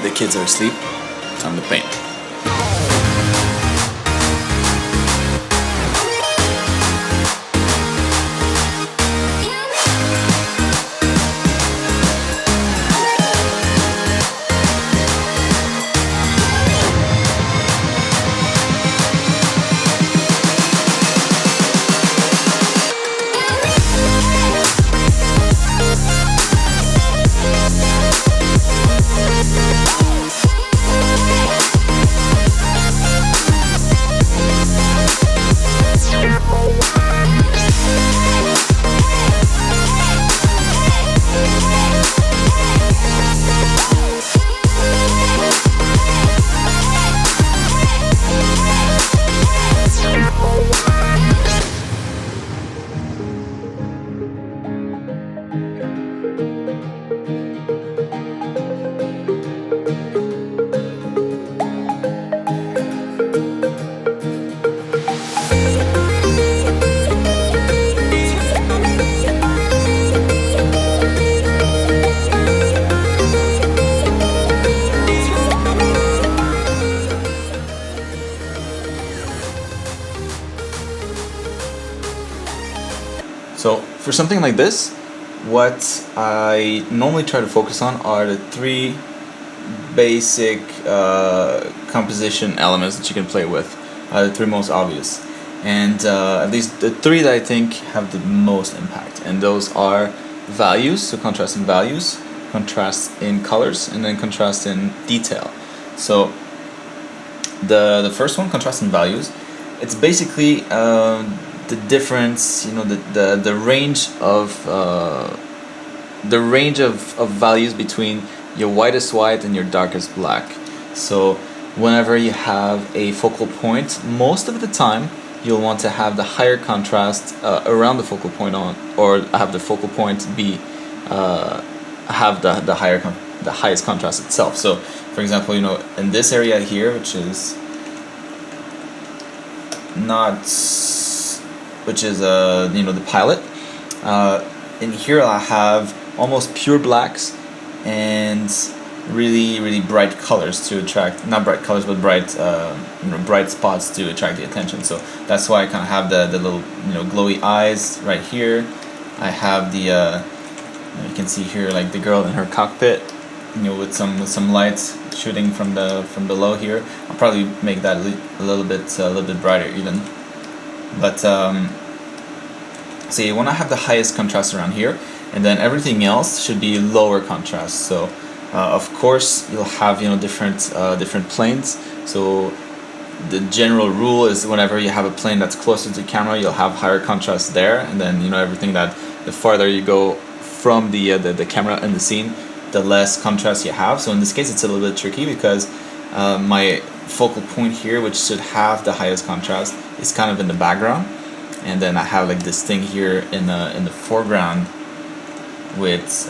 The kids are asleep, time to paint. So for something like this, what I normally try to focus on are the three basic composition elements that you can play with, the three most obvious, and at least the three that I think have the most impact, and those are values, so contrast in values, contrast in colors, and then contrast in detail. So the first one, contrast in values, it's basically the difference, the range of values between your whitest white and your darkest black. So whenever you have a focal point, most of the time you'll want to have the higher contrast around the focal point or have the focal point be have the highest contrast itself. So for example, in this area here, which is the pilot, in here I have almost pure blacks and really bright colors to attract, not bright colors, but bright spots to attract the attention. So that's why I kind of have the little glowy eyes right here. I have the you can see here like the girl in her cockpit, with some lights shooting from below here. I'll probably make that a little bit brighter even. But so you want to have the highest contrast around here, and then everything else should be lower contrast. So of course you'll have different planes. So the general rule is whenever you have a plane that's closer to the camera, you'll have higher contrast there, and then everything that the farther you go from the camera in the scene, the less contrast you have. So in this case it's a little bit tricky because my focal point here, which should have the highest contrast, is kind of in the background, and then I have like this thing here in the foreground with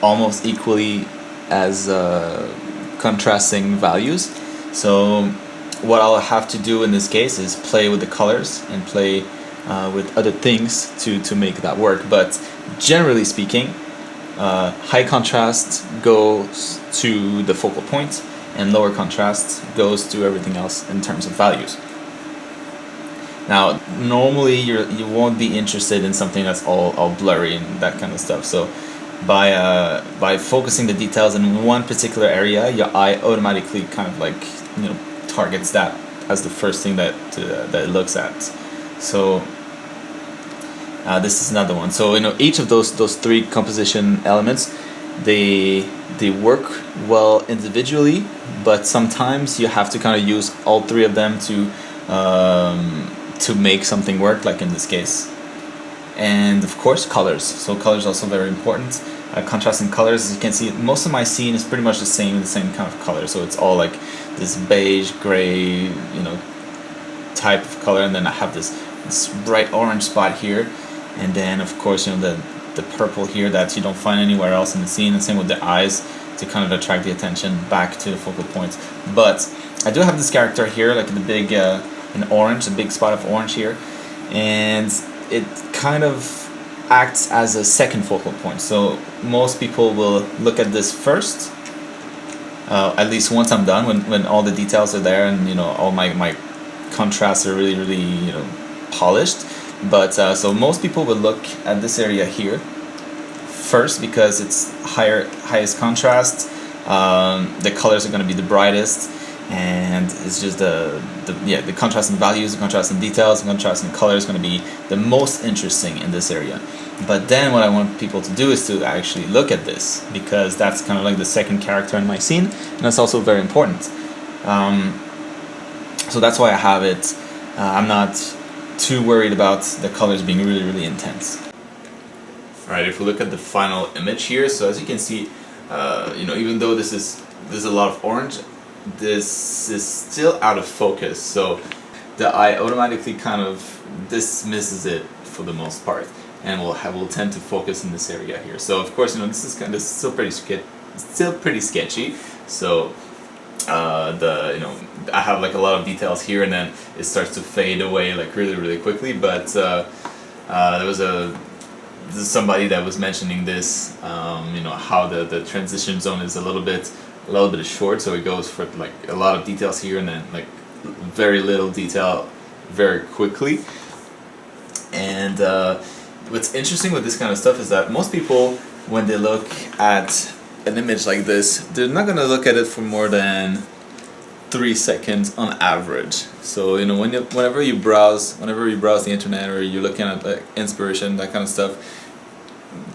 almost equally as contrasting values. So what I'll have to do in this case is play with the colors and play with other things to make that work. But generally speaking, high contrast goes to the focal point, and lower contrast goes to everything else in terms of values. Now, normally you won't be interested in something that's all blurry and that kind of stuff. So by focusing the details in one particular area, your eye automatically kind of like targets that as the first thing that it looks at. So this is another one. So each of those three composition elements, they work well individually, but sometimes you have to kind of use all three of them to make something work, like in this case. And of course colors. So colors also very important. Contrasting colors, as you can see, most of my scene is pretty much the same kind of color. So it's all like this beige, gray, type of color, and then I have this this bright orange spot here, and then of course the purple here that you don't find anywhere else in the scene, and same with the eyes to kind of attract the attention back to the focal points. But I do have this character here, like the big in orange, a big spot of orange here, and it kind of acts as a second focal point. So most people will look at this first, at least once I'm done, when all the details are there and all my contrasts are really polished. But so most people will look at this area here first because it's highest contrast. The colors are going to be the brightest, and it's just the contrast in values, the contrast in details, the contrast in color is going to be the most interesting in this area. But then what I want people to do is to actually look at this, because that's kind of like the second character in my scene, and that's also very important. So that's why I have it. I'm not too worried about the colors being really intense. Alright, if we look at the final image here, so as you can see, even though there's a lot of orange, this is still out of focus, so the eye automatically kind of dismisses it for the most part, and will tend to focus in this area here. So of course, this is still pretty sketchy. So I have like a lot of details here, and then it starts to fade away like really quickly. But there was somebody that was mentioning this, how the transition zone is a little bit short, so it goes for like a lot of details here and then like very little detail very quickly. And what's interesting with this kind of stuff is that most people, when they look at an image like this, they're not going to look at it for more than 3 seconds on average. So whenever you browse the internet, or you're looking at like inspiration, that kind of stuff,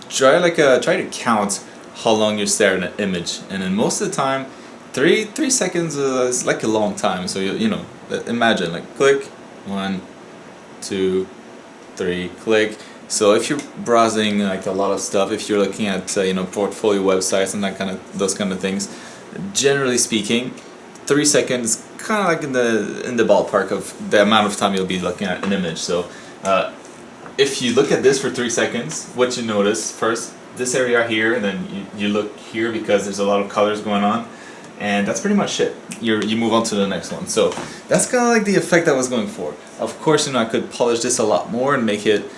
try to count how long you stare at an image, and then most of the time 3 seconds is like a long time. So imagine like click 1 2 3 click. So if you're browsing like a lot of stuff, if you're looking at portfolio websites and those kind of things, generally speaking, 3 seconds kind of like in the ballpark of the amount of time you'll be looking at an image. So if you look at this for 3 seconds, what you notice first, this area here, and then you look here because there's a lot of colors going on, and that's pretty much it. You move on to the next one. So that's kind of like the effect I was going for. Of course, I could polish this a lot more and make it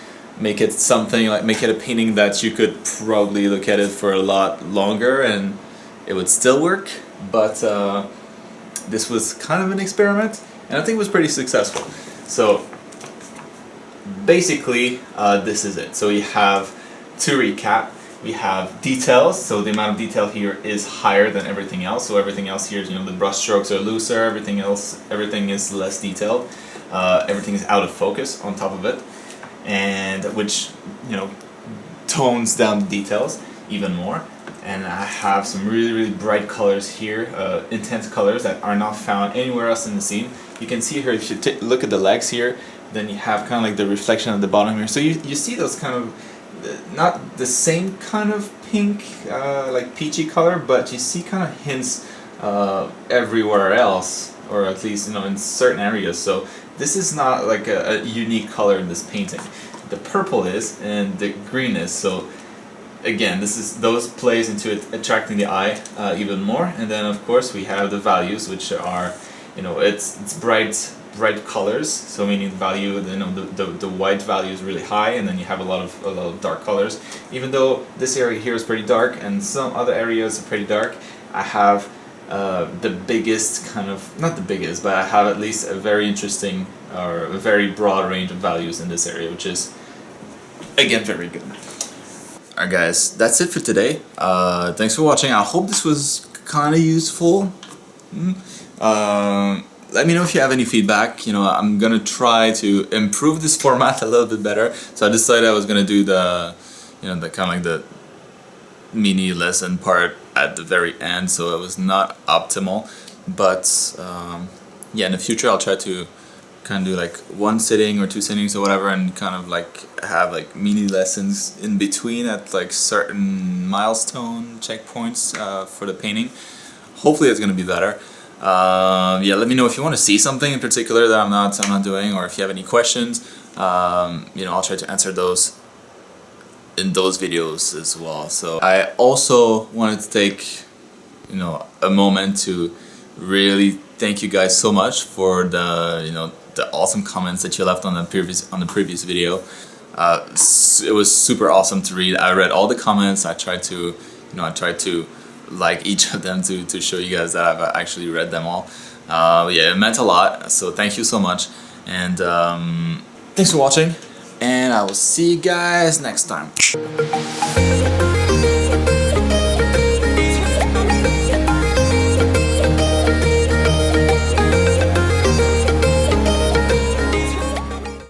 something like, make it a painting that you could probably look at it for a lot longer and it would still work. But this was kind of an experiment, and I think it was pretty successful. So basically, this is it. So we have, to recap, we have details. So the amount of detail here is higher than everything else. So everything else here is, the brush strokes are looser. Everything is less detailed. Everything is out of focus on top of it, and which tones down the details even more. And I have some really bright colors here, intense colors that are not found anywhere else in the scene. You can see here, if you look at the legs here, then you have kind of like the reflection at the bottom here. So you see those kind of, not the same kind of pink, like peachy color, but you see kind of hints everywhere else, or at least in certain areas. So this is not like a unique color in this painting. The purple is, and the green is. So again, those plays into it, attracting the eye even more. And then of course we have the values, which are, it's bright colors. So meaning the value, the white value is really high, and then you have a lot of dark colors. Even though this area here is pretty dark and some other areas are pretty dark, I have the biggest kind of, not the biggest, but I have at least a very interesting, or a very broad range of values in this area, which is again very good. Alright guys, that's it for today. Thanks for watching. I hope this was kind of useful. Let me know if you have any feedback. I'm gonna try to improve this format a little bit better. So I decided I was gonna do the kind of like the mini lesson part at the very end, so it was not optimal. But yeah, in the future I'll try to kind of do like 1 sitting or 2 sittings or whatever, and kind of like have like mini lessons in between at like certain milestone checkpoints for the painting. Hopefully it's gonna be better. Yeah, let me know if you want to see something in particular that I'm not doing, or if you have any questions. You know, I'll try to answer those in those videos as well. So I also wanted to take, you know, a moment to really thank you guys so much for the, you know, the awesome comments that you left on the previous video. It was super awesome to read. I read all the comments. I tried to like each of them to show you guys that I've actually read them all. Yeah, it meant a lot, so thank you so much, and thanks for watching, and I will see you guys next time.